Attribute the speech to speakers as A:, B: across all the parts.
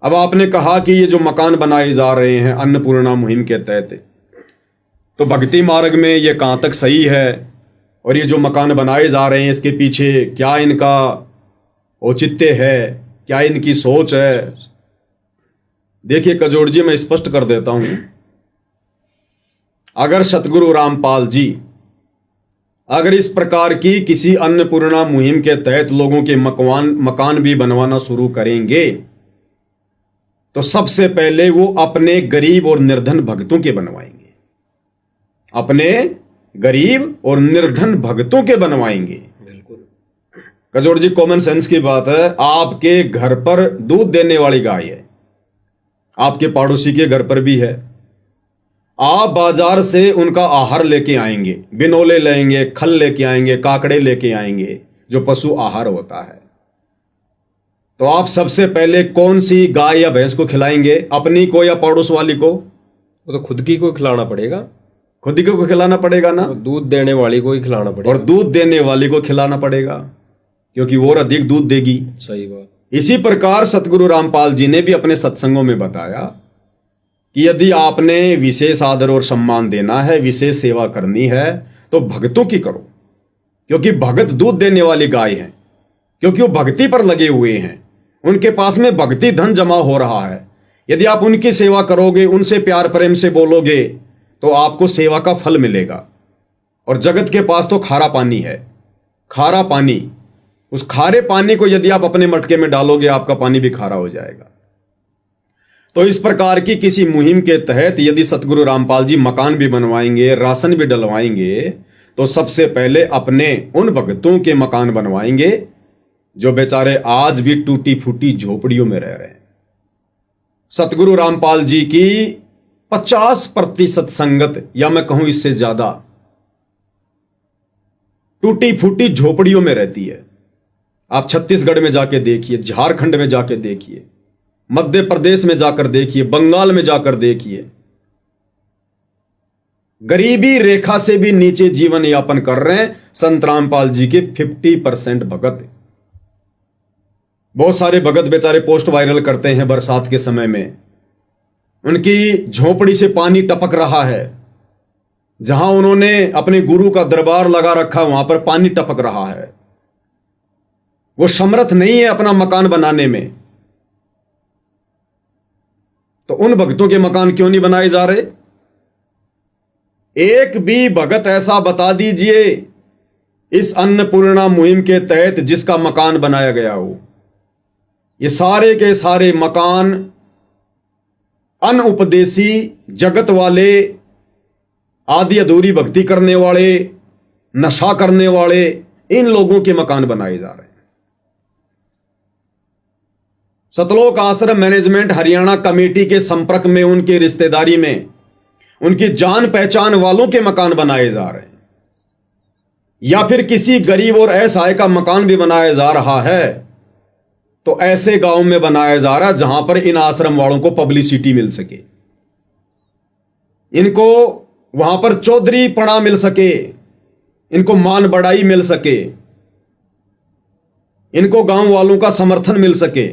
A: अब आपने कहा कि ये जो मकान बनाए जा रहे हैं अन्नपूर्णा मुहिम के तहत, तो भक्ति मार्ग में ये कहाँ तक सही है, और ये जो मकान बनाए जा रहे हैं इसके पीछे क्या इनका औचित्य है, क्या इनकी सोच है? देखिए कजोड़ जी, मैं स्पष्ट कर देता हूं, अगर सतगुरु रामपाल जी अगर इस प्रकार की किसी अन्नपूर्णा मुहिम के तहत लोगों के मकान भी बनवाना शुरू करेंगे तो सबसे पहले वो अपने गरीब और निर्धन भक्तों के बनवाएंगे, अपने गरीब और निर्धन भक्तों के बनवाएंगे।
B: बिल्कुल
A: कजोड़ जी, कॉमन सेंस की बात है। आपके घर पर दूध देने वाली गाय है, आपके पड़ोसी के घर पर भी है, आप बाजार से उनका आहार लेके आएंगे, बिनोले लेंगे, खल लेके आएंगे, काकड़े लेके आएंगे, जो पशु आहार होता है, तो आप सबसे पहले कौन सी गाय या भैंस को खिलाएंगे? अपनी को या पड़ोस वाली को?
B: वो तो खुद की को खिलाना पड़ेगा,
A: खुद ही को खिलाना पड़ेगा ना,
B: दूध देने वाली को ही खिलाना पड़ेगा,
A: और दूध देने वाली को खिलाना पड़ेगा, क्योंकि वो और अधिक दूध देगी।
B: सही बात।
A: इसी प्रकार सतगुरु रामपाल जी ने भी अपने सत्संगों में बताया कि यदि आपने विशेष आदर और सम्मान देना है, विशेष सेवा करनी है, तो भक्तों की करो, क्योंकि भगत दूध देने वाली गाय है, क्योंकि वो भक्ति पर लगे हुए हैं, उनके पास में भक्ति धन जमा हो रहा है। यदि आप उनकी सेवा करोगे, उनसे प्यार प्रेम से बोलोगे, तो आपको सेवा का फल मिलेगा। और जगत के पास तो खारा पानी है, खारा पानी, उस खारे पानी को यदि आप अपने मटके में डालोगे, आपका पानी भी खारा हो जाएगा। तो इस प्रकार की किसी मुहिम के तहत यदि सतगुरु रामपाल जी मकान भी बनवाएंगे, राशन भी डलवाएंगे, तो सबसे पहले अपने उन भक्तों के मकान बनवाएंगे जो बेचारे आज भी टूटी फूटी झोपड़ियों में रह रहे हैं। सतगुरु रामपाल जी की 50% संगत, या मैं कहूं इससे ज्यादा, टूटी फूटी झोपड़ियों में रहती है। आप छत्तीसगढ़ में जाके देखिए, झारखंड में जाके देखिए, मध्य प्रदेश में जाकर देखिए, बंगाल में जाकर देखिए, गरीबी रेखा से भी नीचे जीवन यापन कर रहे हैं संत रामपाल जी के 50% भगत। बहुत सारे भगत बेचारे पोस्ट वायरल करते हैं बरसात के समय में, उनकी झोपड़ी से पानी टपक रहा है, जहां उन्होंने अपने गुरु का दरबार लगा रखा, वहां पर पानी टपक रहा है। वो समर्थ नहीं है अपना मकान बनाने में, तो उन भक्तों के मकान क्यों नहीं बनाए जा रहे? एक भी भगत ऐसा बता दीजिए इस अन्नपूर्णा मुहिम के तहत जिसका मकान बनाया गया हो। ये सारे के सारे मकान अनउपदेशी, जगत वाले, आधी अधूरी भक्ति करने वाले, नशा करने वाले, इन लोगों के मकान बनाए जा रहे हैं। सतलोक आश्रम मैनेजमेंट हरियाणा कमेटी के संपर्क में, उनके रिश्तेदारी में, उनकी जान पहचान वालों के मकान बनाए जा रहे हैं, या फिर किसी गरीब और असहाय का मकान भी बनाया जा रहा है, तो ऐसे गांव में बनाया जा रहा है जहां पर इन आश्रम वालों को पब्लिसिटी मिल सके, इनको वहां पर चौधरी पना मिल सके, इनको मान बढ़ाई मिल सके, इनको गांव वालों का समर्थन मिल सके,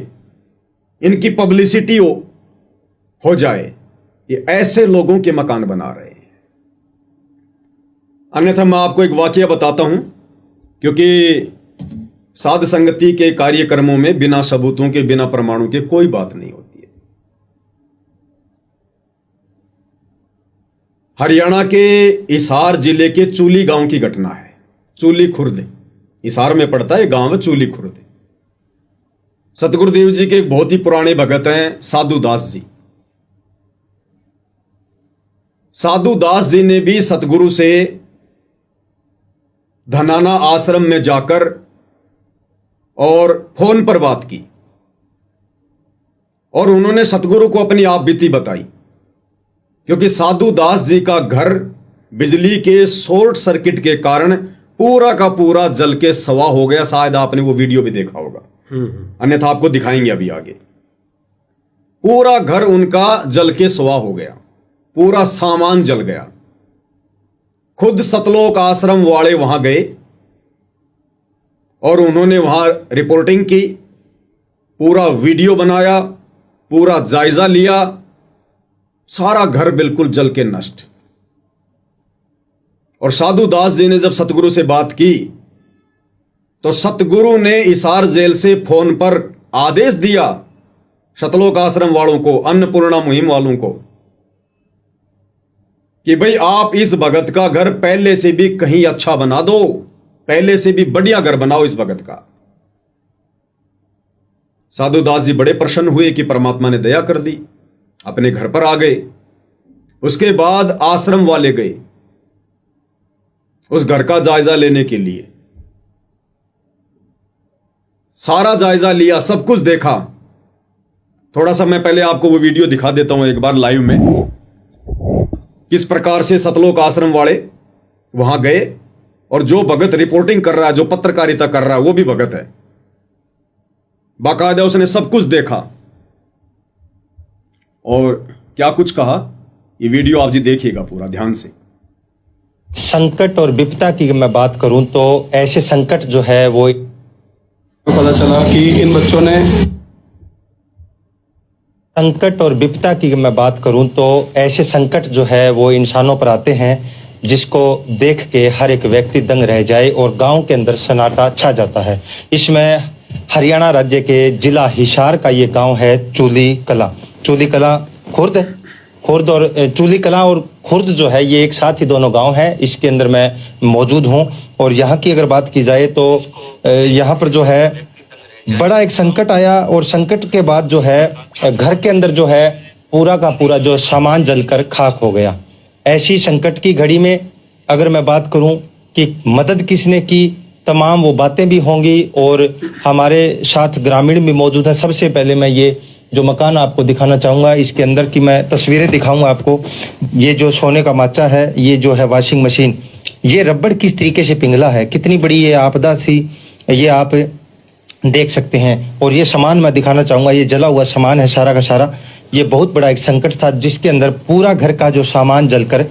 A: इनकी पब्लिसिटी हो जाए। ये ऐसे लोगों के मकान बना रहे हैं। अन्यथा मैं आपको एक वाकया बताता हूं, क्योंकि साध संगति के कार्यक्रमों में बिना सबूतों के, बिना प्रमाणों के कोई बात नहीं होती है। हरियाणा के हिसार जिले के चूली गांव की घटना है। चूली खुर्द, हिसार में पड़ता है गांव, चूली खुर्द। सतगुरुदेव जी के एक बहुत ही पुराने भगत हैं साधु दास जी। साधु दास जी ने भी सतगुरु से धनाना आश्रम में जाकर और फोन पर बात की, और उन्होंने सतगुरु को अपनी आप बीती बताई, क्योंकि साधु दास जी का घर बिजली के शॉर्ट सर्किट के कारण पूरा का पूरा जल के सवा हो गया। शायद आपने वो वीडियो भी देखा होगा, अन्यथा आपको दिखाएंगे अभी आगे। पूरा घर उनका जल के सवा हो गया, पूरा सामान जल गया। खुद सतलोक आश्रम वाले वहां गए और उन्होंने वहां रिपोर्टिंग की, पूरा वीडियो बनाया, पूरा जायजा लिया, सारा घर बिल्कुल जल के नष्ट। और साधु दास जी ने जब सतगुरु से बात की तो सतगुरु ने हिसार जेल से फोन पर आदेश दिया सतलोक आश्रम वालों को, अन्नपूर्णा मुहिम वालों को, कि भाई आप इस भगत का घर पहले से भी कहीं अच्छा बना दो, पहले से भी बढ़िया घर बनाओ इस भगत का। साधु दास जी बड़े प्रसन्न हुए कि परमात्मा ने दया कर दी, अपने घर पर आ गए। उसके बाद आश्रम वाले गए उस घर का जायजा लेने के लिए। सारा जायजा लिया, सब कुछ देखा। थोड़ा सा मैं पहले आपको वो वीडियो दिखा देता हूं एक बार लाइव में, किस प्रकार से सतलोक आश्रम वाले वहां गए। और जो भगत रिपोर्टिंग कर रहा है, जो पत्रकारिता कर रहा है, वो भी भगत है, बाकायदा उसने सब कुछ देखा और क्या कुछ कहा, ये वीडियो आप जी देखिएगा पूरा ध्यान से।
C: संकट और विपदा की मैं बात करूं तो ऐसे संकट जो है वो
D: पता चला कि इन बच्चों ने
C: संकट और विपदा की मैं बात करूं तो ऐसे संकट जो है वो इंसानों पर आते हैं जिसको देख के हर एक व्यक्ति दंग रह जाए और गांव के अंदर सन्नाटा छा जाता है। इसमें हरियाणा राज्य के जिला हिसार का ये गांव है चूली कला। चूली कला खुर्द और चूली कला और खुर्द जो है ये एक साथ ही दोनों गांव हैं। इसके अंदर मैं मौजूद हूं और यहाँ की अगर बात की जाए तो यहाँ पर जो है बड़ा एक संकट आया और संकट के बाद जो है घर के अंदर जो है पूरा का पूरा जो सामान जलकर खाक हो गया। ऐसी संकट की घड़ी में अगर मैं बात करूं कि मदद किसने की, तमाम वो बातें भी होंगी और हमारे साथ ग्रामीण भी मौजूद है। सबसे पहले मैं ये जो मकान आपको दिखाना चाहूँगा, इसके अंदर की मैं तस्वीरें दिखाऊंगा आपको। ये जो सोने का माचा है, ये जो है वॉशिंग मशीन, ये रबड़ किस तरीके से पिघला है, कितनी बड़ी ये आपदा थी, ये आप देख सकते हैं। और ये सामान मैं दिखाना चाहूँगा, ये जला हुआ सामान है सारा का सारा। ये बहुत बड़ा एक संकट था जिसके अंदर पूरा घर का जो सामान जलकर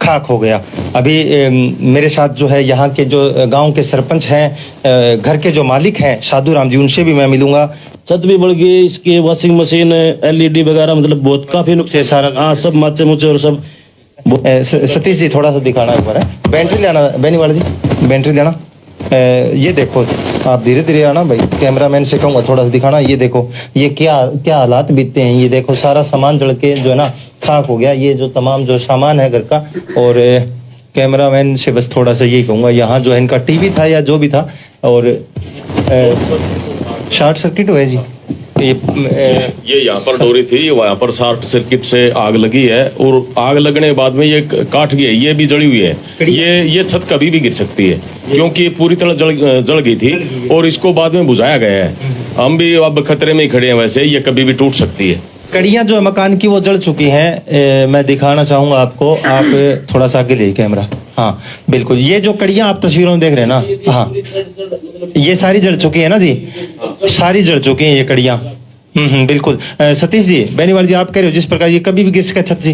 C: खाक हो गया। अभी मेरे साथ जो है यहाँ के जो गांव के सरपंच हैं, घर के जो मालिक हैं साधु राम जी, उनसे भी मैं मिलूंगा।
E: छत भी बढ़ गई, इसकी वॉशिंग मशीन, एलईडी वगैरह, मतलब बहुत काफी नुकसान सारा। हाँ, सब माचे मुचे और सब।
C: सतीश जी थोड़ा सा दिखाना एक बार है, बैटरी लेना बैनी वाला जी, बैटरी लेना। ये देखो, आप धीरे धीरे आना भाई, कैमरामैन से कहूँगा थोड़ा सा दिखाना। ये देखो ये क्या क्या हालात बीतते हैं। ये देखो सारा सामान जल के जो है ना खाक हो गया, ये जो तमाम जो सामान है घर का। और कैमरामैन से बस थोड़ा सा यही कहूँगा, यहाँ जो है इनका टीवी था या जो भी था और शॉर्ट सर्किट हुआ है जी।
E: ये यहाँ पर डोरी थी, वहाँ पर शॉर्ट सर्किट से आग लगी है और आग लगने के बाद में ये काट गई है, ये भी जली हुई है। ये छत कभी भी गिर सकती है क्योंकि पूरी तरह जल गई थी और इसको बाद में बुझाया गया है। हम भी अब खतरे में ही खड़े हैं, वैसे ये कभी भी टूट सकती है।
C: कड़ियाँ जो मकान की वो जल चुकी हैं। मैं दिखाना चाहूंगा आपको, आप थोड़ा सा आगे ले कैमरा। हाँ बिल्कुल, ये जो कड़ियाँ आप तस्वीरों में देख रहे हैं ना, हाँ ये सारी जल चुकी है ना जी, सारी जल चुकी हैं ये कड़ियाँ। बिल्कुल। सतीश जी, बेनीवाल जी, आप कह रहे हो जिस प्रकार ये कभी भी गिर सके छत जी,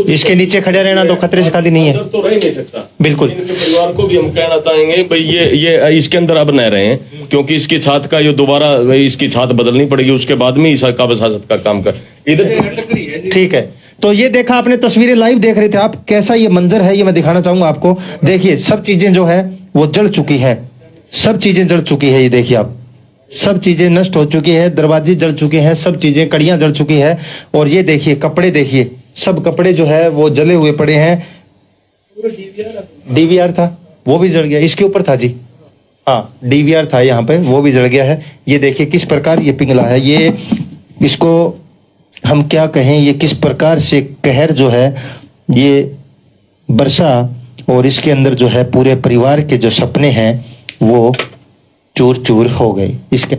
C: इसके नीचे खड़ा रहना तो खतरे से खाली नहीं है,
E: तो रह नहीं सकता।
C: बिल्कुल।
E: परिवार को भी हम कहना चाहेंगे भाई ये इसके अंदर अब न रहे, क्योंकि इसकी छत का ये दोबारा इसकी छत बदलनी पड़ेगी, उसके बाद में इस काबसात का काम कर इधर।
C: ठीक है, तो ये देखा आपने, तस्वीरें लाइव देख रहे थे आप, कैसा ये मंजर है ये मैं दिखाना चाहूंगा आपको। देखिए सब चीजें जो है वो जल चुकी है, सब चीजें जल चुकी है। ये देखिए आप, सब चीजें नष्ट हो चुकी है, दरवाजे जल चुके हैं, सब चीजें कड़ियां जल चुकी है। और ये देखिए कपड़े, देखिए सब कपड़े जो है वो जले हुए पड़े हैं। डीवीआर था वो भी जल गया, इसके ऊपर था जी, हाँ डीवीआर था यहाँ पे, वो भी जल गया है। ये देखिए किस प्रकार ये पिघला है, ये इसको हम क्या कहें, ये किस प्रकार से कहर जो है ये बरसा और इसके अंदर जो है पूरे परिवार के जो सपने हैं वो चूर चूर हो गए इसके।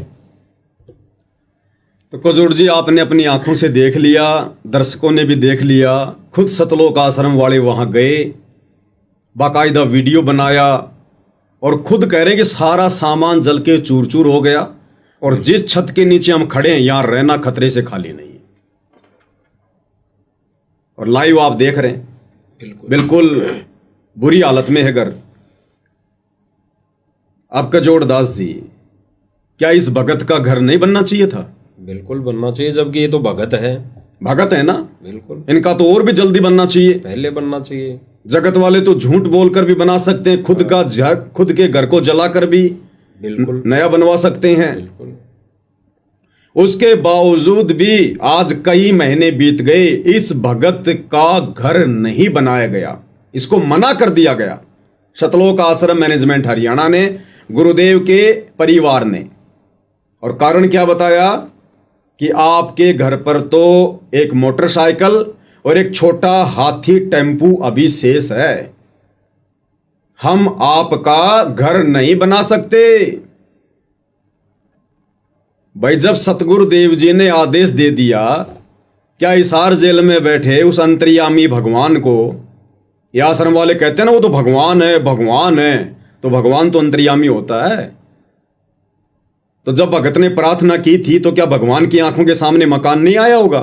A: तो कुजूर जी, आपने अपनी आंखों से देख लिया, दर्शकों ने भी देख लिया, खुद सतलोक आश्रम वाले वहां गए, बाकायदा वीडियो बनाया और खुद कह रहे हैं कि सारा सामान जल के चूर चूर हो गया और जिस छत के नीचे हम खड़े हैं यहां रहना खतरे से खाली नहीं है। और लाइव आप देख रहे हैं, बिल्कुल बुरी हालत में है घर। अब कजोड़ दास जी, क्या इस भगत का घर नहीं बनना चाहिए था?
B: बिल्कुल बनना चाहिए, जबकि ये तो भगत है।
A: भगत है ना,
B: बिल्कुल
A: इनका तो और भी जल्दी बनना चाहिए।
B: पहले बनना चाहिए।
A: जगत वाले तो झूठ बोलकर भी बना सकते हैं, खुद के घर को जलाकर भी
B: बिल्कुल
A: नया बनवा सकते हैं।
B: बिल्कुल
A: उसके बावजूद भी आज कई महीने बीत गए, इस भगत का घर नहीं बनाया गया, इसको मना कर दिया गया सतलोक आश्रम मैनेजमेंट हरियाणा ने, गुरुदेव के परिवार ने। और कारण क्या बताया कि आपके घर पर तो एक मोटरसाइकिल और एक छोटा हाथी टेम्पू अभी शेष है, हम आपका घर नहीं बना सकते। भाई जब सतगुरुदेव जी ने आदेश दे दिया, क्या हिसार जेल में बैठे उस अंतर्यामी भगवान को, ये आश्रम वाले कहते हैं ना वो तो भगवान है, भगवान है, तो भगवान तो अंतर्यामी होता है। तो जब भगत ने प्रार्थना की थी तो क्या भगवान की आंखों के सामने मकान नहीं आया होगा?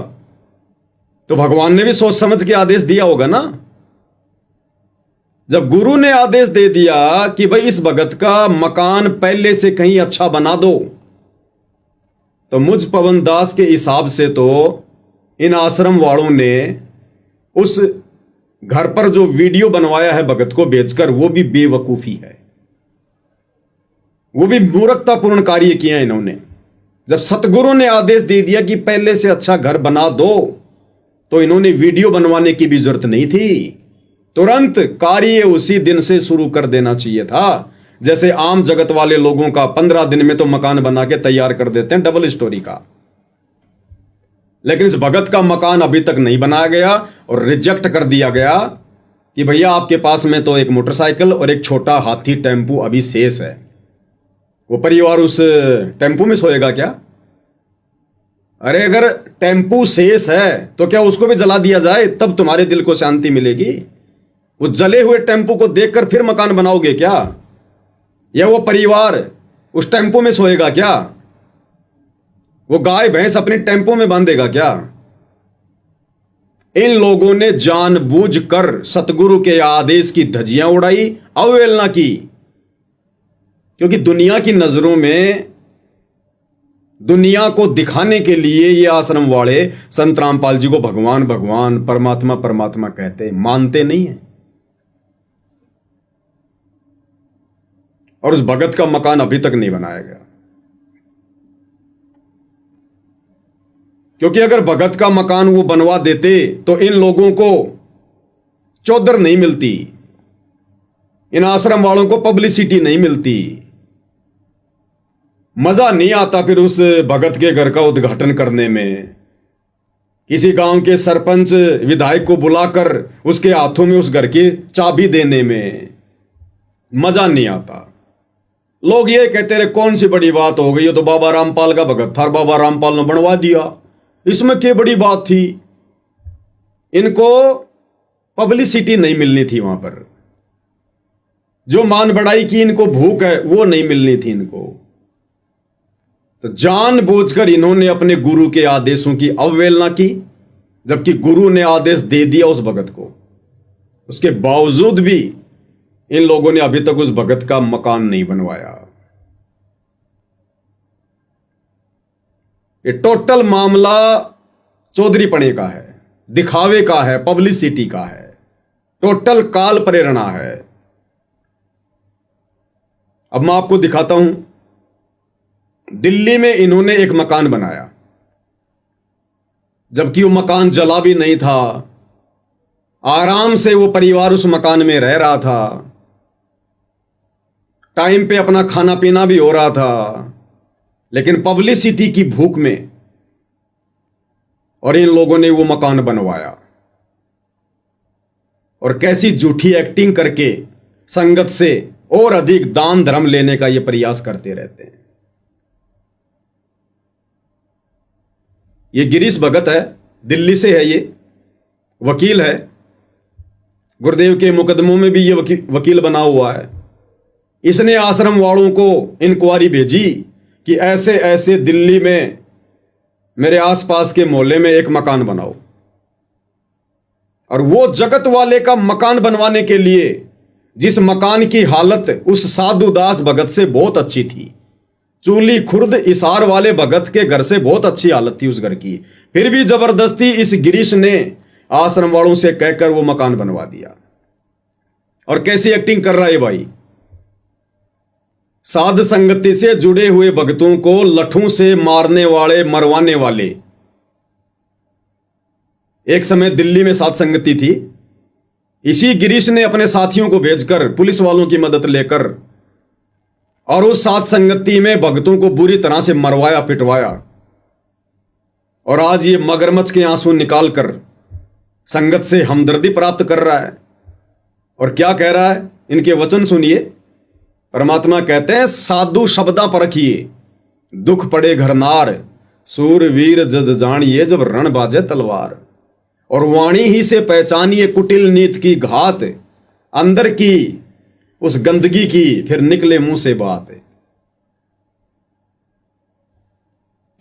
A: तो भगवान ने भी सोच समझ के आदेश दिया होगा ना। जब गुरु ने आदेश दे दिया कि भाई इस भगत का मकान पहले से कहीं अच्छा बना दो, तो मुझ पवन दास के हिसाब से तो इन आश्रम वालों ने उस घर पर जो वीडियो बनवाया है भगत को बेचकर, वो भी बेवकूफी है, वो भी मूर्खतापूर्ण कार्य किया इन्होंने। जब सतगुरु ने आदेश दे दिया कि पहले से अच्छा घर बना दो, तो इन्होंने वीडियो बनवाने की भी जरूरत नहीं थी, तुरंत कार्य उसी दिन से शुरू कर देना चाहिए था। जैसे आम जगत वाले लोगों का 15 दिन में तो मकान बना के तैयार कर देते हैं डबल स्टोरी का, लेकिन इस भगत का मकान अभी तक नहीं बनाया गया और रिजेक्ट कर दिया गया कि भैया आपके पास में तो एक मोटरसाइकिल और एक छोटा हाथी टेम्पू अभी शेष है। वो परिवार उस टेम्पू में सोएगा क्या? अरे अगर टेम्पू शेष है तो क्या उसको भी जला दिया जाए, तब तुम्हारे दिल को शांति मिलेगी? उस जले हुए टेम्पू को देखकर फिर मकान बनाओगे क्या? या वो परिवार उस टेम्पो में सोएगा क्या? वो गाय भैंस अपने टेम्पो में बांधेगा क्या? इन लोगों ने जानबूझकर सतगुरु के आदेश की धज्जियां उड़ाई, अवहेलना की, क्योंकि दुनिया की नजरों में दुनिया को दिखाने के लिए ये आश्रम वाले संत रामपाल जी को भगवान भगवान परमात्मा परमात्मा कहते, मानते नहीं है। और उस भगत का मकान अभी तक नहीं बनाया गया, क्योंकि अगर भगत का मकान वो बनवा देते तो इन लोगों को चौधर नहीं मिलती, इन आश्रम वालों को पब्लिसिटी नहीं मिलती, मजा नहीं आता फिर उस भगत के घर का उद्घाटन करने में, किसी गांव के सरपंच विधायक को बुलाकर उसके हाथों में उस घर की चाबी देने में मजा नहीं आता। लोग ये कहते रहे कौन सी बड़ी बात हो गई, ये तो बाबा रामपाल का भगत था, बाबा रामपाल ने बनवा दिया, इसमें क्या बड़ी बात थी? इनको पब्लिसिटी नहीं मिलनी थी, वहां पर जो मान बढ़ाई की इनको भूख है वो नहीं मिलनी थी इनको। तो जानबूझकर इन्होंने अपने गुरु के आदेशों की अवहेलना की, जबकि गुरु ने आदेश दे दिया उस भगत को, उसके बावजूद भी इन लोगों ने अभी तक उस भगत का मकान नहीं बनवाया। ये टोटल मामला चौधरीपणे का है, दिखावे का है, पब्लिसिटी का है, टोटल काल प्रेरणा है। अब मैं आपको दिखाता हूं, दिल्ली में इन्होंने एक मकान बनाया, जबकि वो मकान जला भी नहीं था, आराम से वो परिवार उस मकान में रह रहा था, टाइम पे अपना खाना पीना भी हो रहा था, लेकिन पब्लिसिटी की भूख में और इन लोगों ने वो मकान बनवाया। और कैसी झूठी एक्टिंग करके संगत से और अधिक दान धर्म लेने का ये प्रयास करते रहते हैं। ये गिरीश भगत है, दिल्ली से है, ये वकील है, गुरुदेव के मुकदमों में भी ये वकील बना हुआ है। इसने आश्रम वालों को इंक्वायरी भेजी कि ऐसे ऐसे दिल्ली में मेरे आसपास के मोहल्ले में एक मकान बनाओ, और वो जगत वाले का मकान बनवाने के लिए, जिस मकान की हालत उस साधुदास भगत से बहुत अच्छी थी, चूली खुर्द इसार वाले भगत के घर से बहुत अच्छी हालत थी उस घर की, फिर भी जबरदस्ती इस गिरीश ने आश्रम वालों से कहकर वो मकान बनवा दिया। और कैसी एक्टिंग कर रहा है भाई, साध संगति से जुड़े हुए भक्तों को लठों से मारने वाले, मरवाने वाले। एक समय दिल्ली में साध संगति थी, इसी गिरीश ने अपने साथियों को भेजकर पुलिस वालों की मदद लेकर और उस साध संगति में भक्तों को बुरी तरह से मरवाया, पिटवाया। और आज ये मगरमच्छ के आंसू निकालकर संगत से हमदर्दी प्राप्त कर रहा है। और क्या कह रहा है, इनके वचन सुनिए। परमात्मा कहते हैं, साधु शब्दा परखिए, दुख पड़े घरनार, सूरवीर जद जानिए जब रण बाजे तलवार। और वाणी ही से पहचानिए कुटिल नीत की घात, अंदर की उस गंदगी की फिर निकले मुंह से बात।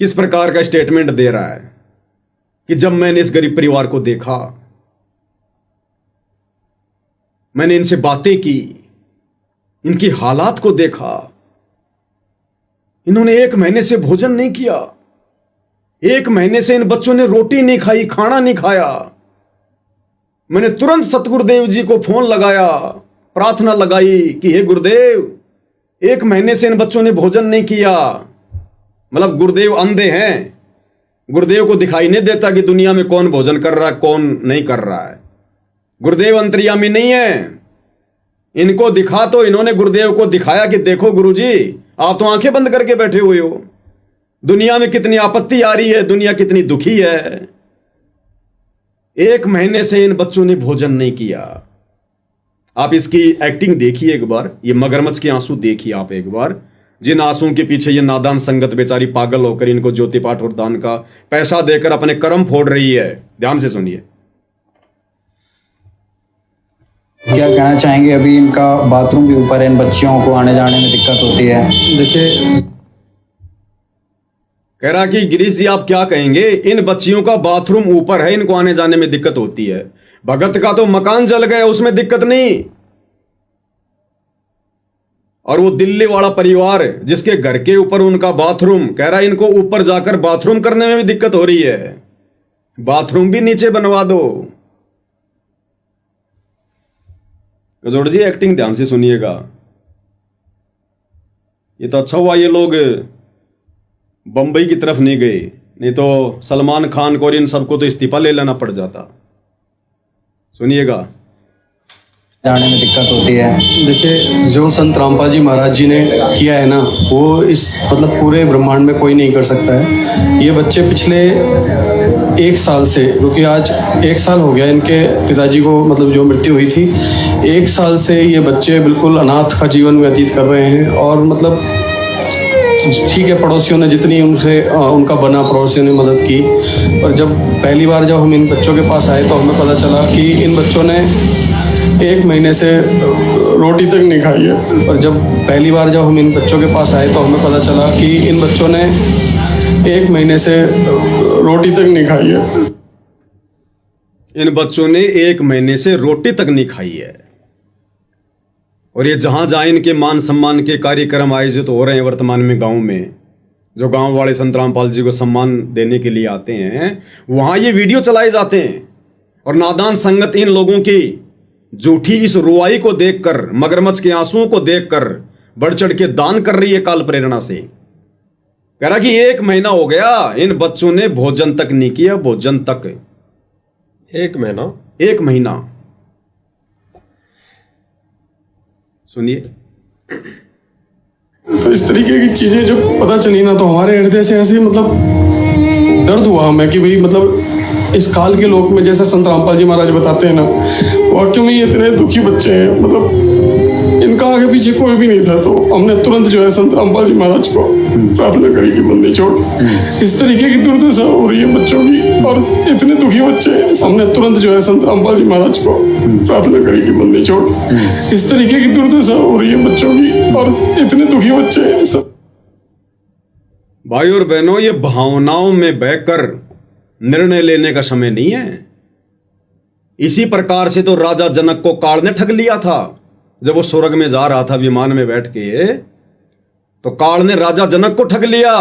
A: किस प्रकार का स्टेटमेंट दे रहा है कि जब मैंने इस गरीब परिवार को देखा, मैंने इनसे बातें की, इनकी हालात को देखा, इन्होंने 1 महीने से भोजन नहीं किया, 1 महीने से इन बच्चों ने रोटी नहीं खाई, खाना नहीं खाया। मैंने तुरंत सतगुरुदेव जी को फोन लगाया, प्रार्थना लगाई कि हे गुरुदेव, 1 महीने से इन बच्चों ने भोजन नहीं किया। मतलब गुरुदेव अंधे हैं, गुरुदेव को दिखाई नहीं देता कि दुनिया में कौन भोजन कर रहा है, कौन नहीं कर रहा है। गुरुदेव अंतर्यामी नहीं है, इनको दिखा तो इन्होंने गुरुदेव को दिखाया कि देखो गुरुजी, आप तो आंखें बंद करके बैठे हुए हो, दुनिया में कितनी आपत्ति आ रही है, दुनिया कितनी दुखी है। 1 महीने से इन बच्चों ने भोजन नहीं किया। आप इसकी एक्टिंग देखिए एक बार, ये मगरमच्छ के आंसू देखिए आप एक बार, जिन आंसुओं के पीछे ये नादान संगत बेचारी पागल होकर इनको ज्योति पाठ और दान का पैसा देकर अपने कर्म फोड़ रही है। ध्यान से सुनिए।
F: क्या कहना चाहेंगे, अभी इनका बाथरूम भी ऊपर है, इन बच्चियों को आने जाने में दिक्कत होती है।
D: देखिए,
A: कह रहा कि गिरीश जी आप क्या कहेंगे, इन बच्चियों का बाथरूम ऊपर है, इनको आने जाने में दिक्कत होती है। भगत का तो मकान जल गया, उसमें दिक्कत नहीं। और वो दिल्ली वाला परिवार जिसके घर के ऊपर उनका बाथरूम, कह रहा इनको ऊपर जाकर बाथरूम करने में भी दिक्कत हो रही है, बाथरूम भी नीचे बनवा दो। गजोड़ जी एक्टिंग ध्यान से सुनिएगा। ये तो अच्छा हुआ ये लोग बंबई की तरफ नहीं गए, नहीं तो सलमान खान को और इन सबको तो इस्तीफा ले लेना पड़ जाता। सुनिएगा।
F: जाने में दिक्कत होती है।
D: देखिए, जो संत रामपाल जी महाराज जी ने किया है ना, वो इस मतलब पूरे ब्रह्मांड में कोई नहीं कर सकता है। ये बच्चे पिछले 1 साल से, क्योंकि आज 1 साल हो गया इनके पिताजी को मतलब जो मृत्यु हुई थी, 1 साल से ये बच्चे बिल्कुल अनाथ का जीवन व्यतीत कर रहे हैं। और मतलब ठीक है, पड़ोसियों ने जितनी उनसे उनका बना, पड़ोसियों ने मदद की। पर जब पहली बार जब हम इन बच्चों के पास आए तो हमें पता चला कि इन बच्चों ने 1 महीने से रोटी तक नहीं खाई है। पर जब पहली बार जब हम इन बच्चों के पास आए तो हमें पता चला कि इन बच्चों ने 1 महीने से रोटी तक नहीं खाई है।
A: इन बच्चों ने 1 महीने से रोटी तक नहीं खाई है। और ये जहां जहां इनके मान सम्मान के कार्यक्रम आयोजित हो रहे हैं वर्तमान में गांव में, जो गांव वाले संत रामपाल जी को सम्मान देने के लिए आते हैं, वहां ये वीडियो चलाए जाते हैं। और नादान संगत इन लोगों की झूठी इस रुआई को देखकर, मगरमच्छ के आंसुओं को देखकर बढ़ चढ़ के दान कर रही है काल प्रेरणा से। कह रहा कि 1 महीना हो गया इन बच्चों ने भोजन तक नहीं किया, भोजन तक।
B: 1 महीना
A: 1 महीना। सुनिए।
D: तो इस तरीके की चीजें जब पता चली ना, तो हमारे हृदय से ऐसे मतलब दर्द हुआ हमें कि भाई मतलब इस काल के लोक में, जैसे संत रामपाल जी महाराज बताते हैं ना, वाकई में ये इतने दुखी बच्चे हैं, मतलब इनका आगे पीछे कोई भी नहीं था। तो हमने तुरंत जो है संत रामपाल जी महाराज को प्रार्थना करी कि बंदी छोड़, इस तरीके की दुर्दशा हो रही है बच्चों की और इतने दुखी बच्चे। हमने तुरंत जो है संत रामपाल जी महाराज को प्रार्थना करी कि बंदी छोड़, इस तरीके की दुर्दशा हो रही है बच्चों की और इतने दुखी बच्चे सब।
A: भाई और बहनों, ये भावनाओं में बहकर निर्णय लेने का समय नहीं है। इसी प्रकार से तो राजा जनक को काल ने ठग लिया था। जब वो स्वर्ग में जा रहा था विमान में बैठ के, तो काल ने राजा जनक को ठग लिया।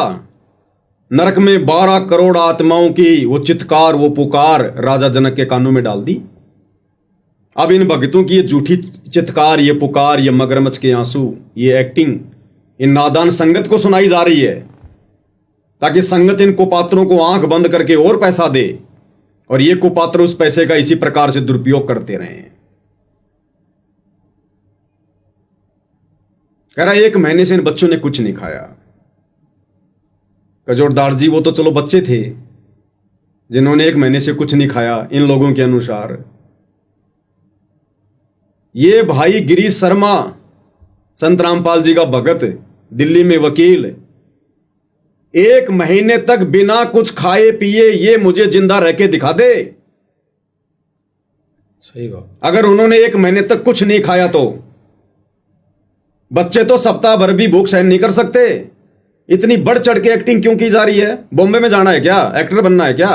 A: नरक में 12 करोड़ आत्माओं की वो चित्कार, वो पुकार राजा जनक के कानों में डाल दी। अब इन भक्तों की ये झूठी चित्कार, ये पुकार, ये मगरमच्छ के आंसू, ये एक्टिंग इन नादान संगत को सुनाई जा रही है, ताकि संगत इन कुपात्रों को आंख बंद करके और पैसा दे, और ये कुपात्र उस पैसे का इसी प्रकार से दुरुपयोग करते रहे। कह रहा 1 महीने से इन बच्चों ने कुछ नहीं खाया। कजोड़दार जी वो तो चलो बच्चे थे जिन्होंने 1 महीने से कुछ नहीं खाया इन लोगों के अनुसार। ये भाई गिरीश शर्मा, संत रामपाल जी का भगत, दिल्ली में वकील, 1 महीने तक बिना कुछ खाए पिए ये मुझे जिंदा रह के दिखा दे।
B: सही बात।
A: अगर उन्होंने 1 महीने तक कुछ नहीं खाया तो बच्चे तो सप्ताह भर भी भूख सहन नहीं कर सकते। इतनी बढ़ चढ़ के एक्टिंग क्यों की जा रही है? बॉम्बे में जाना है क्या? एक्टर बनना है क्या?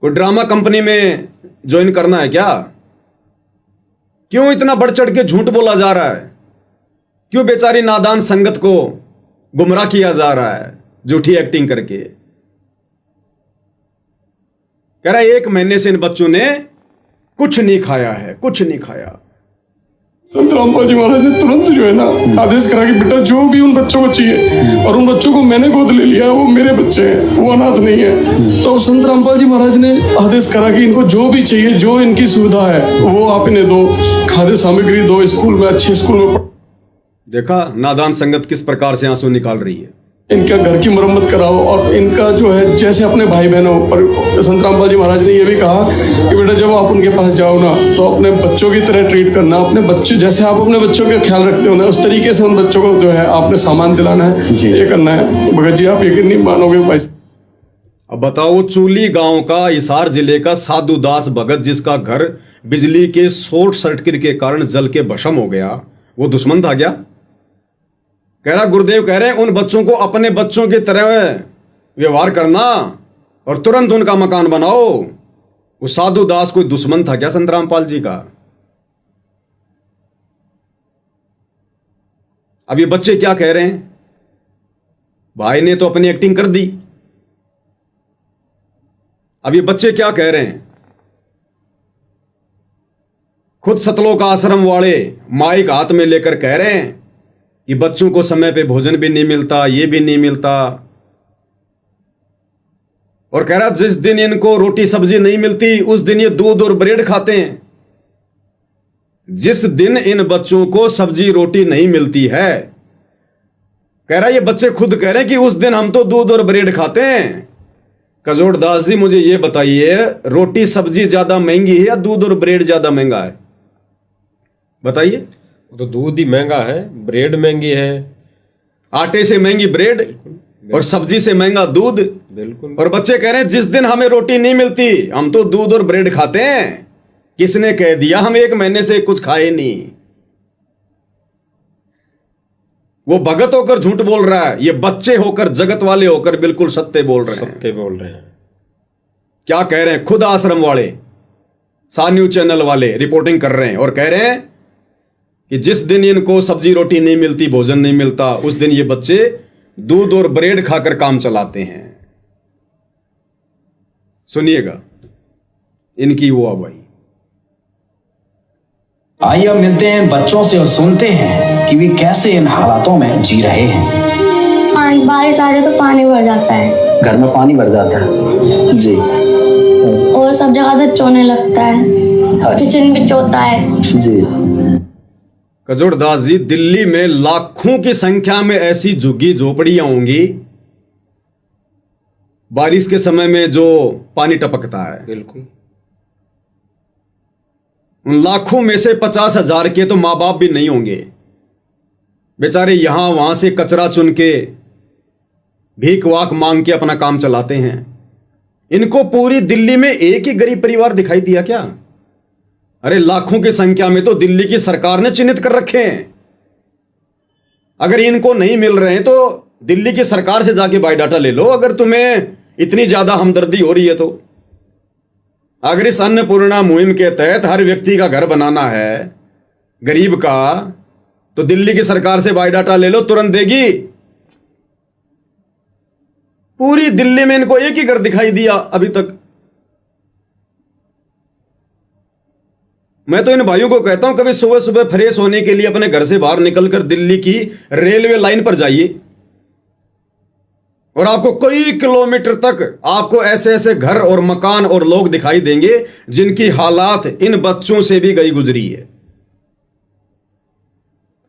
A: कोई ड्रामा कंपनी में ज्वाइन करना है क्या? क्यों इतना बढ़ चढ़ के झूठ बोला जा रहा है? क्यों बेचारी नादान संगत को गुमराह किया जा रहा है झूठी एक्टिंग करके? कह रहा है 1 महीने से इन बच्चों ने कुछ नहीं खाया है, कुछ नहीं खाया।
D: संत रामपाल जी महाराज ने तुरंत जो है ना आदेश करा कि बेटा जो भी उन बच्चों को चाहिए, और उन बच्चों को मैंने गोद ले लिया, वो मेरे बच्चे हैं, वो अनाथ नहीं है। तो संत रामपाल जी महाराज ने आदेश करा कि इनको जो भी चाहिए, जो इनकी सुविधा है वो आप इन्हें दो, खाद्य सामग्री दो, स्कूल में अच्छे स्कूल में।
A: देखा नादान संगत किस प्रकार से आंसू निकाल रही है।
D: इनका घर की मरम्मत कराओ, और इनका जो है जैसे अपने भाई बहनों पर संत रामपाल जी महाराज ने ये भी कहा कि बेटा जब आप उनके पास जाओ ना तो अपने बच्चों की तरह ट्रीट करना। अपने बच्चे जैसे आप अपने बच्चों का ख्याल रखते हो ना, उस तरीके से उन बच्चों को जो है आपने सामान दिलाना है, ये करना है। भगत जी आप यकीन नहीं मानोगे भाई।
A: अब बताओ, चूली गांव का, हिसार जिले का साधु दास भगत, जिसका घर बिजली के शॉर्ट सर्किट के कारण जल के भस्म हो गया, वो दुश्मन था क्या? कह रहा गुरुदेव कह रहे हैं उन बच्चों को अपने बच्चों की तरह व्यवहार करना और तुरंत उनका मकान बनाओ। वो साधु दास कोई दुश्मन था क्या संत रामपाल जी का? अब ये बच्चे क्या कह रहे हैं? भाई ने तो अपनी एक्टिंग कर दी। अब ये बच्चे क्या कह रहे हैं? खुद सतलोक आश्रम वाले माइक हाथ में लेकर कह रहे हैं कि बच्चों को समय पे भोजन भी नहीं मिलता, ये भी नहीं मिलता। और कह रहा जिस दिन इनको रोटी सब्जी नहीं मिलती उस दिन ये दूध और ब्रेड खाते हैं। जिस दिन इन बच्चों को सब्जी रोटी नहीं मिलती है, कह रहा ये बच्चे खुद कह रहे हैं कि उस दिन हम तो दूध और ब्रेड खाते हैं। कजोड़दास जी मुझे ये बताइए, रोटी सब्जी ज्यादा महंगी है या दूध और ब्रेड ज्यादा महंगा है? बताइए।
B: तो दूध ही महंगा है, ब्रेड महंगी है।
A: आटे से महंगी ब्रेड और सब्जी से महंगा दूध।
B: बिल्कुल।
A: और बच्चे कह रहे हैं जिस दिन हमें रोटी नहीं मिलती हम तो दूध और ब्रेड खाते हैं। किसने कह दिया? हम 1 महीने से कुछ खाए नहीं। वो भगत होकर झूठ बोल रहा है, ये बच्चे होकर, जगत वाले होकर बिल्कुल सत्य बोल रहे हैं।
B: सत्य बोल रहे हैं।
A: क्या कह रहे हैं? खुद आश्रम वाले, सा न्यूज चैनल वाले रिपोर्टिंग कर रहे हैं और कह रहे हैं कि जिस दिन इनको सब्जी रोटी नहीं मिलती, भोजन नहीं मिलता, उस दिन ये बच्चे दूध और ब्रेड खाकर काम चलाते हैं। सुनिएगा इनकी वो आवाज़।
G: आइए अब मिलते हैं बच्चों से और सुनते हैं कि वे कैसे इन हालातों में जी रहे हैं।
H: बारिश आ जाए तो पानी भर जाता है,
F: घर में पानी भर जाता है जी,
H: और सब जगह से चोने लगता है, किचन भी चोता है
F: जी।
A: कजोड़दास जी, दिल्ली में लाखों की संख्या में ऐसी झुग्गी झोपड़ियां होंगी बारिश के समय में जो पानी टपकता है।
B: बिल्कुल।
A: उन लाखों में से 50,000 के तो माँ बाप भी नहीं होंगे। बेचारे यहां वहां से कचरा चुन के, भीख वाक मांग के अपना काम चलाते हैं। इनको पूरी दिल्ली में एक ही गरीब परिवार दिखाई दिया क्या? अरे लाखों की संख्या में तो दिल्ली की सरकार ने चिन्हित कर रखे हैं। अगर इनको नहीं मिल रहे हैं तो दिल्ली की सरकार से जाके बायोडाटा ले लो, अगर तुम्हें इतनी ज्यादा हमदर्दी हो रही है तो। अगर इस अन्नपूर्णा मुहिम के तहत हर व्यक्ति का घर बनाना है गरीब का, तो दिल्ली की सरकार से बायोडाटा ले लो, तुरंत देगी। पूरी दिल्ली में इनको एक ही घर दिखाई दिया अभी तक। मैं तो इन भाइयों को कहता हूं कभी सुबह सुबह फ्रेश होने के लिए अपने घर से बाहर निकलकर दिल्ली की रेलवे लाइन पर जाइए और आपको कई किलोमीटर तक आपको ऐसे ऐसे घर और मकान और लोग दिखाई देंगे जिनकी हालात इन बच्चों से भी गई गुजरी है।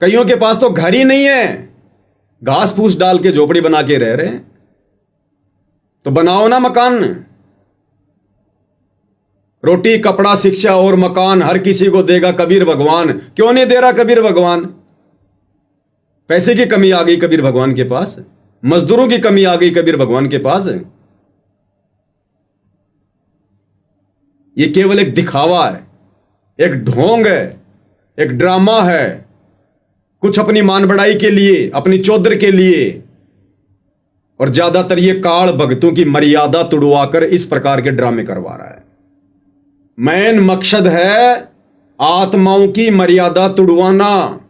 A: कईयों के पास तो घर ही नहीं है, घास फूस डाल के झोपड़ी बना के रह रहे हैं। तो बनाओ ना मकान। रोटी कपड़ा शिक्षा और मकान हर किसी को देगा कबीर भगवान। क्यों नहीं दे रहा कबीर भगवान? पैसे की कमी आ गई कबीर भगवान के पास, मजदूरों की कमी आ गई कबीर भगवान के पास। ये केवल एक दिखावा है, एक ढोंग है, एक ड्रामा है, कुछ अपनी मान बढ़ाई के लिए, अपनी चौधर के लिए। और ज्यादातर ये काल भक्तों की मर्यादा तुड़वाकर इस प्रकार के ड्रामे करवा रहा है। मेन मकसद है आत्माओं की मर्यादा तुड़वाना,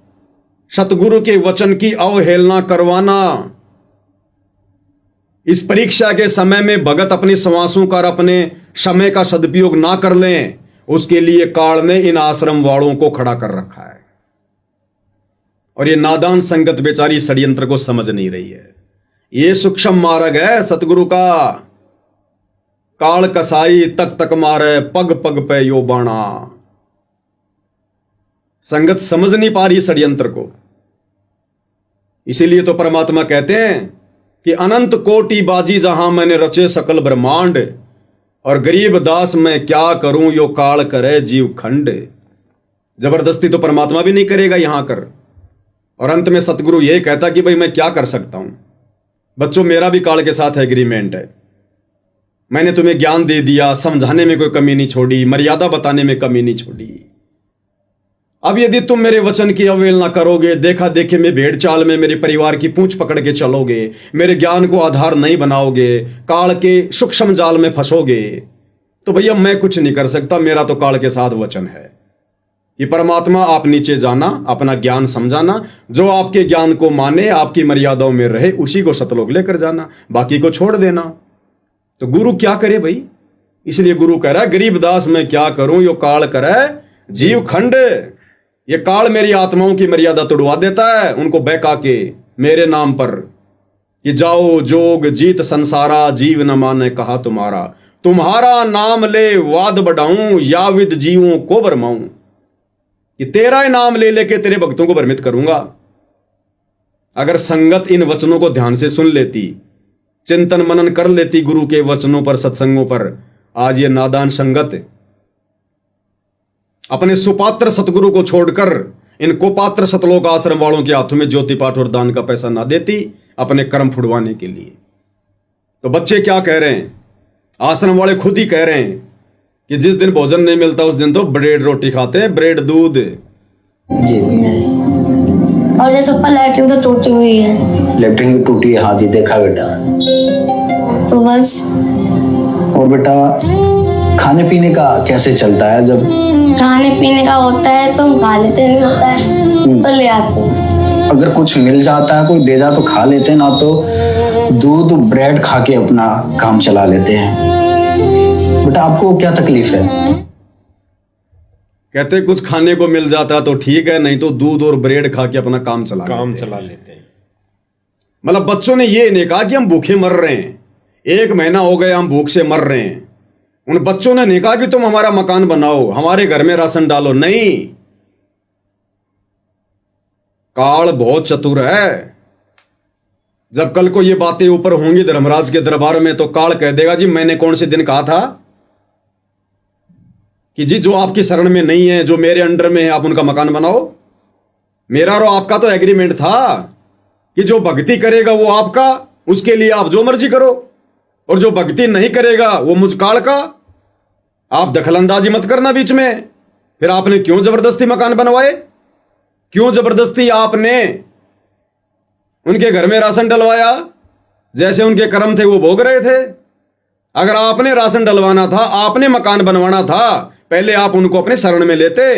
A: सतगुरु के वचन की अवहेलना करवाना। इस परीक्षा के समय में भगत अपनी श्वासों का, अपने समय का सदुपयोग ना कर लें, उसके लिए काल ने इन आश्रम वालों को खड़ा कर रखा है। और ये नादान संगत बेचारी षड्यंत्र को समझ नहीं रही है। ये सूक्ष्म मार्ग है सतगुरु का। काल कसाई तक तक मारे, पग पग पे यो बाणा। संगत समझ नहीं पा रही षड्यंत्र को। इसीलिए तो परमात्मा कहते हैं कि अनंत कोटि बाजी जहां मैंने रचे सकल ब्रह्मांड, और गरीब दास मैं क्या करूं यो काल करे जीव खंड। जबरदस्ती तो परमात्मा भी नहीं करेगा यहां कर। और अंत में सतगुरु यह कहता कि भाई मैं क्या कर सकता हूं बच्चों, मेरा भी काल के साथ एग्रीमेंट है। मैंने तुम्हें ज्ञान दे दिया, समझाने में कोई कमी नहीं छोड़ी, मर्यादा बताने में कमी नहीं छोड़ी। अब यदि तुम मेरे वचन की अवहेलना करोगे, देखा देखे में भेड़ चाल में मेरे परिवार की पूंछ पकड़ के चलोगे, मेरे ज्ञान को आधार नहीं बनाओगे, काल के सूक्ष्म जाल में फंसोगे, तो भैया मैं कुछ नहीं कर सकता। मेरा तो काल के साथ वचन है कि परमात्मा आप नीचे जाना, अपना ज्ञान समझाना, जो आपके ज्ञान को माने, आपकी मर्यादाओं में रहे, उसी को सतलोक लेकर जाना, बाकी को छोड़ देना। तो गुरु क्या करे भाई? इसलिए गुरु कह रहा है गरीब दास मैं क्या करूं यो काल करे जीव खंड। ये काल मेरी आत्माओं की मर्यादा तोड़वा देता है, उनको बहका के मेरे नाम पर कि जाओ जोग जीत संसारा, जीव न माने कहा तुम्हारा, तुम्हारा नाम ले वाद बढ़ाऊं, या विद जीवों को भरमाऊं। कि तेरा ही नाम ले लेके तेरे भक्तों को भ्रमित करूंगा। अगर संगत इन वचनों को ध्यान से सुन लेती, चिंतन मनन कर लेती गुरु के वचनों पर, सत्संगों पर, आज ये नादान संगत अपने सुपात्र सतगुरु को छोड़कर इन कुपात्र सतलोक आश्रम वालों के हाथों में ज्योति पाठ और दान का पैसा ना देती अपने कर्म फुड़वाने के लिए। तो बच्चे क्या कह रहे हैं? आश्रम वाले खुद ही कह रहे हैं कि जिस दिन भोजन नहीं मिलता उस दिन तो ब्रेड रोटी खाते हैं, ब्रेड दूध।
F: जी
H: और जैसे ऊपर लैट्रिन तो टूटी हुई है।
F: लैट्रिन भी टूटी है, हाँ जी देखा बेटा।
H: तो बस।
F: और बेटा खाने पीने का कैसे चलता है? जब
H: खाने पीने का होता है तो हम खा लेते, नहीं होता है तो ले आते हैं।
F: अगर कुछ मिल जाता है, कोई दे जा तो खा लेते हैं, ना तो दूध ब्रेड खा के अपना काम चला लेते हैं। बेटा आपको क्या तकलीफ है?
A: कहते कुछ खाने को मिल जाता तो ठीक है, नहीं तो दूध और ब्रेड खा के अपना काम चला
B: लेते हैं।
A: मतलब बच्चों ने ये नहीं कहा कि हम भूखे मर रहे हैं, 1 महीना हो गया हम भूख से मर रहे हैं। उन बच्चों ने नहीं कहा कि तुम हमारा मकान बनाओ, हमारे घर में राशन डालो। नहीं, काल बहुत चतुर है। जब कल को ये बातें ऊपर होंगी धर्मराज के दरबार में तो काल कह देगा जी मैंने कौन से दिन कहा था कि जी जो आपकी शरण में नहीं है, जो मेरे अंडर में है, आप उनका मकान बनाओ। मेरा और आपका तो एग्रीमेंट था कि जो भक्ति करेगा वो आपका, उसके लिए आप जो मर्जी करो, और जो भक्ति नहीं करेगा वो मुझ काल का। आप दखलंदाजी मत करना बीच में। फिर आपने क्यों जबरदस्ती मकान बनवाए? क्यों जबरदस्ती आपने उनके घर में राशन डलवाया? जैसे उनके कर्म थे वो भोग रहे थे। अगर आपने राशन डलवाना था, आपने मकान बनवाना था, पहले आप उनको अपने शरण में लेते,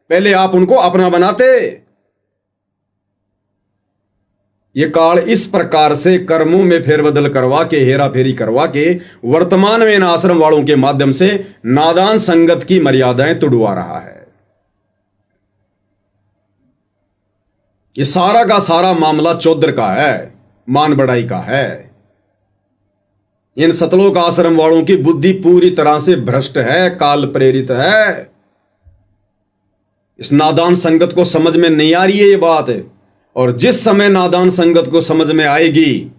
A: पहले आप उनको अपना बनाते। ये काल इस प्रकार से कर्मों में फेरबदल करवा के, हेरा फेरी करवा के, वर्तमान में इन आश्रम वालों के माध्यम से नादान संगत की मर्यादाएं तुड़वा रहा है। ये सारा का सारा मामला चौधर का है, मान बढ़ाई का है। इन सतलोक आश्रम वालों की बुद्धि पूरी तरह से भ्रष्ट है, काल प्रेरित है। इस नादान संगत को समझ में नहीं आ रही है ये बात है, और जिस समय नादान संगत को समझ में आएगी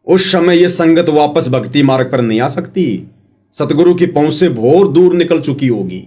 A: उस समय ये संगत वापस भक्ति मार्ग पर नहीं आ सकती, सतगुरु की पहुंच से बहुत दूर निकल चुकी होगी।